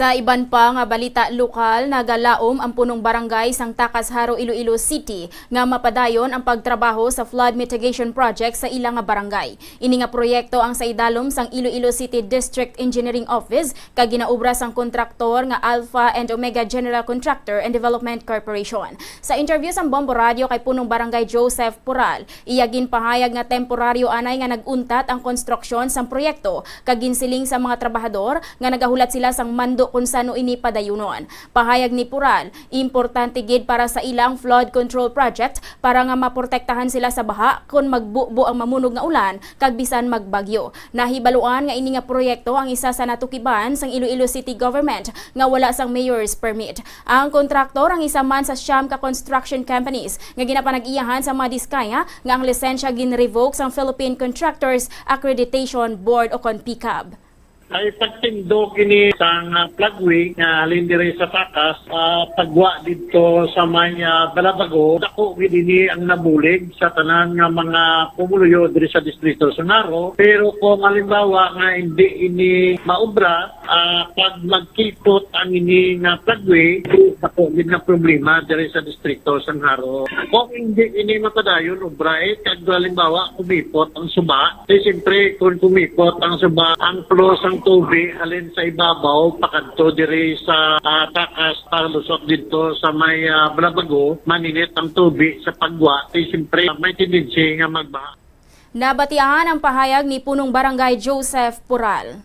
Sa iban pa nga balita lokal, nagalaom ang Punong Barangay sang Tacas, Jaro, Iloilo City nga mapadayon ang pag-trabaho sa flood mitigation project sa ilang nga barangay. Ini nga proyekto ang sa idalom sang Iloilo City District Engineering Office kag gina-obra sang kontraktor nga Alpha and Omega General Contractor and Development Corporation. Sa interview sang Bombo Radio kay Punong Barangay Joseph Pural, iyagin pahayag nga temporaryo anay nga naguntat ang konstruksyon sang proyekto kag ginsiling sa mga trabahador nga nagahulat sila sang mando kung sano ini padayunon. Pahayag ni Pural, importante gid para sa ilang flood control project para nga maprotektahan sila sa baha kung magbubo ang mamunog nga ulan kag bisan magbagyo. Nahibaluan nga ini nga proyekto ang isa sa natukiban sang Iloilo City Government nga wala sang mayor's permit. Ang kontraktor ang isa man sa siyam ka construction companies nga ginapanag-iyahan sa mga diskaya nga ang lisensya gin-revoke sang Philippine Contractors Accreditation Board o CONPICAB. Ay pagtindog ini sang plugway nga halin diri sa Tacas, pagwa dito sa may Balabago, dako gid ini ang nabulig sa tanan nga mga pumuluyo diri sa distrito sa Jaro. Pero kung halimbawa nga hindi ini maobra, pag magkipot ang ini nga plugway, dako gid na problema diri sa distrito sa Jaro. Kung hindi ini mapadayon obra, kag halimbawa kumipot ang suba, siyempre kung kumipot ang suba, ang flow sang tubig alin sa ibabaw pakadto diri sa Tacas para lusot dito sa may Balabago, maninit ang tubig sa pagwa, siyempre may tendency nga magbaha. Nabatian ang pahayag ni Punong Barangay Joseph Pural.